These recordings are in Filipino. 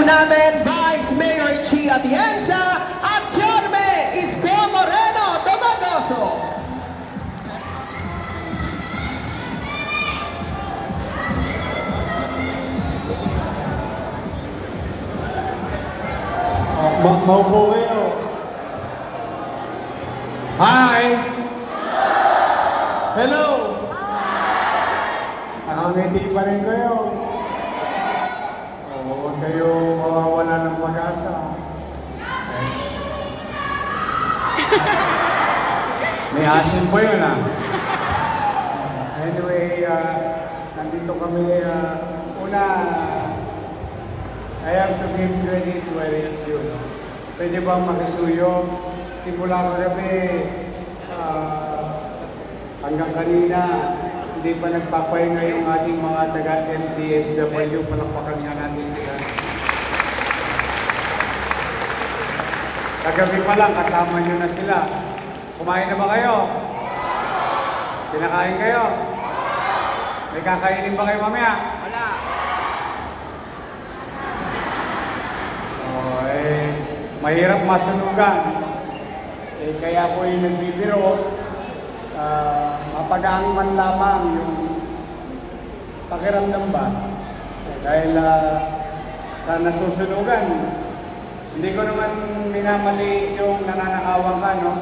natin Vice Mayor Chi Atienza at Yorme Isko Moreno Domagoso. Maupo kayo. Hi! Hello! Nakangiti pa rin kayo. Huwag kayo mawawala ng pag-asa. May asin po yun Anyway, nandito kami. Una, I have to give credit where it's due. Pwede bang makisuyo? Simula kagabi hanggang kanina, hindi pa nagpapahinga yung ating mga taga-MDSW. Palakpakan nga natin sila. Kagabi pa lang, kasama nyo na sila. Kumain na ba kayo? Kinakain kayo? May kakainin ba kayo mamaya? Wala. Mahirap masunugan. Kaya ako yung nagbibiro, mapagaan man lamang yung pakiramdam ba? Dahil sa nasusunugan, hindi ko naman minamali yung nananakawan ka, no?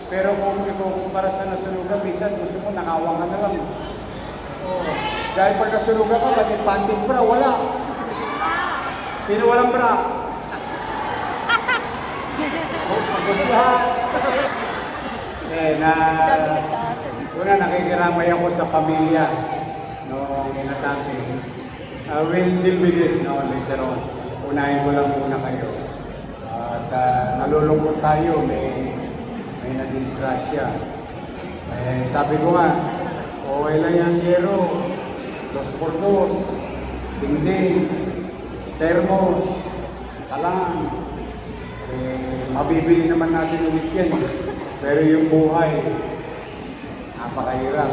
Pero kung ikukumpara sa nasunugan, minsan gusto mo nakawan ka na lang. Dahil pag nasunugan ka, ba't panting bra? Wala. Sino walang bra? Pagos lahat. Una, nakikiramay ako sa pamilya noong inatake. We'll deal with it later on. Unahin ko lang muna kayo. At nalulungkot tayo, may na-disgrasya. Sabi ko nga, okay lang yung yero, 2x2, dingding, thermos, talang. Mabibili naman natin ulit yan. Pero yung buhay, napakahirap.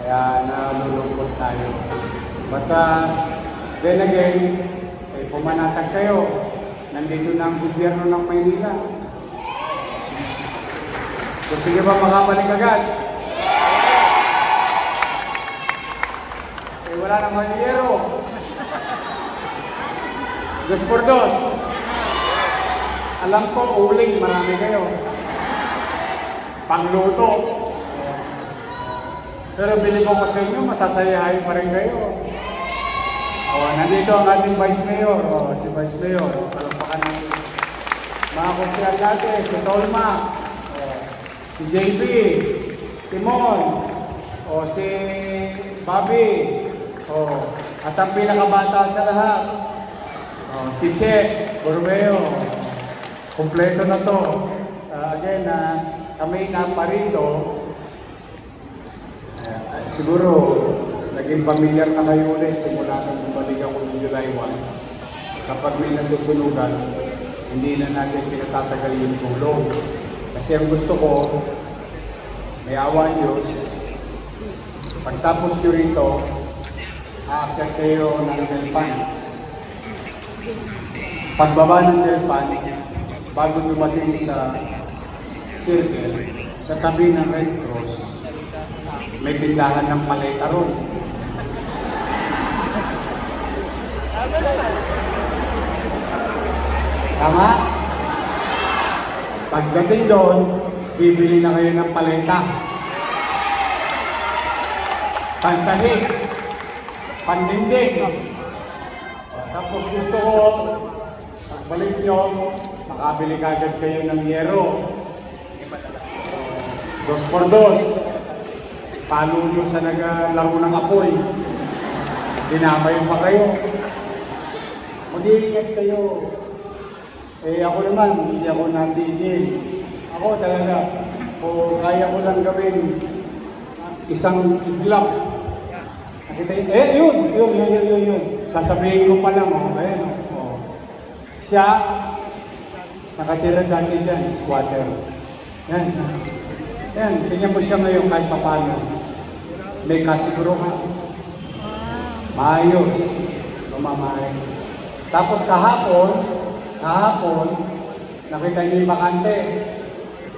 Kaya nalulungkot tayo. But then again, pumanatag kayo. Nandito na ang gobyerno ng Maynila. Kung sige ba makabalik agad? Wala namang yero. 2x2. Alam ko, uling, marami kayo. Pangluto. Pero bilib ko sa inyo, masasayahin pa rin kayo. Nandito ang ating Vice Mayor. Si Vice Mayor. Palakpakan natin. Mga kusyal natin, si Tolma. Si JB. Si Mon. Si Bobby. At ang pinakabata sa lahat. Si Che Borbeo. Kompleto na to. Again, kami naparito. Siguro, naging familiar na kayo ulit simula nang bumalik ako ng July 1. Kapag may nasusunugan, hindi na natin pinatatagal yung tulong. Kasi ang gusto ko, may awa ang Diyos. Pagtapos nyo rito, aakyat kayo ng Delpan. Pagbaba ng Delpan, bago dumating sa circle, sa tabi ng Red Cross, may tindahan ng paleta ron. Tama? Pagdating doon, bibili na kayo ng paleta. Pansahig, pandingding. Tapos gusto ko, pagbalik nyo, makabili kagad kayo ng yero. 2x2. Palo nyo sa naglaro ng apoy. Dinamay pa kayo. Mag-iingat kayo. Ako naman, hindi ako natigil. Ako talaga, kung kaya ko lang gawin isang iglap. Nakita yun? Yun. Sasabihin ko pa lang, ayan. Siya, nakatira dati dyan, squatter. Yan, tingnan mo siya ngayon kahit papano. May kasiguruhan. Maayos. Mamamahay. Tapos kahapon, nakita niyo yung bakante.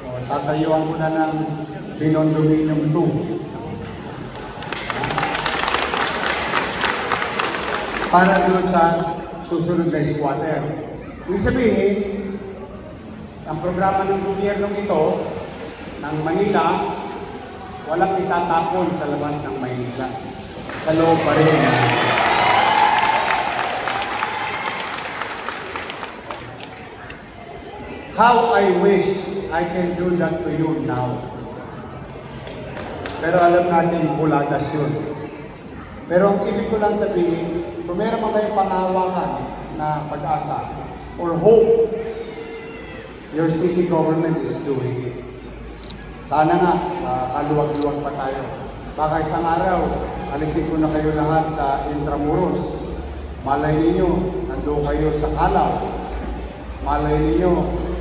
O, tatayuan ko na ng Binondominium 2. Para doon sa susunod na squatter. Ibig sabihin, ang programa ng gobyernong ito, ng Manila, walang itatapon sa labas ng Maynila. Sa loob pa rin. How I wish I can do that to you now. Pero alam natin, buladas yun. Pero ang ibig ko lang sabihin, kung meron man kayong panghawakan na pag-asa or hope, your city government is doing it. Sana nga, kaluwag-luwag pa tayo. Baka isang araw, alisin ko na kayo lahat sa Intramuros. Malay ninyo, nandun kayo sa Calao. Malay ninyo,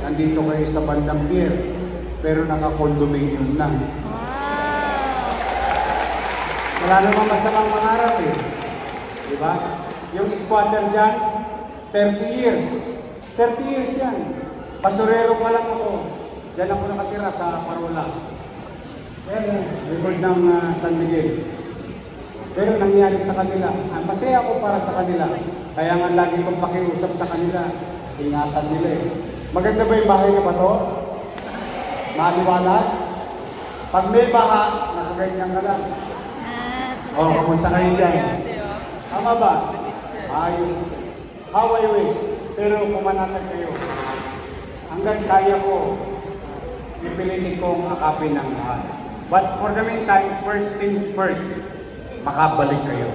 nandito kayo sa Bandang Pier. Pero naka-condominium na. Wala namang masamang mangarap eh. Diba? Yung squatter dyan, 30 years. 30 years yan. Basurero pa lang ako. Diyan ako nakatira sa Parola. Likod ng San Miguel. Pero nangyari sa kanila. Masaya ako para sa kanila. Kaya nga lagi kong pakiusap sa kanila. Ingatan nila eh. Maganda ba yung bahay na ba to? Maliwalas? Pag may baha, nakaganyan ka lang. Kamusta kayo dyan? Tama ba? Ayos. How I wish. Pero pumanatag kayo. Hanggang kaya ko, pipilitin kong akapin ng lahat. But for the meantime, first things first, makabalik kayo.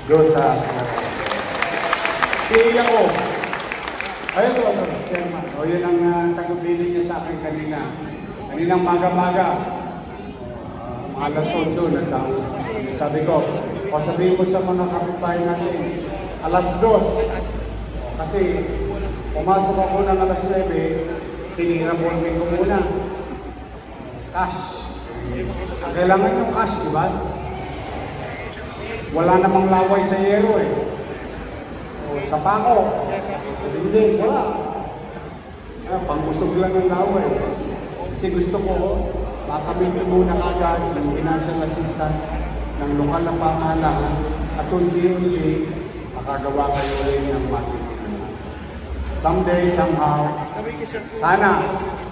Go sa... Si Jacob. Ayun ko, Chairman. O yun ang tagubilin niya sa akin kanina. Kaninang maga-maga. Alas 8, nagkausap. Sabi ko, sabihin mo sa mga kapitbahay natin, alas 2. Kasi pumasok ako ng alas 9, tinira morning ko muna. Cash. Ang kailangan yung cash, di ba? Wala namang laway sa yero eh. Sa pako. Sa dingding, wala. Pangusog lang ng laway. Kasi gusto ko, makamit muna kagad ng financial assistance ng lokal na pamahalaan at unti-unti makagawa kayo rin ng masisimulan. Someday, somehow, sana,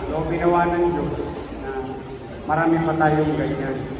loobin nawa ng Diyos na marami pa tayong ganyan.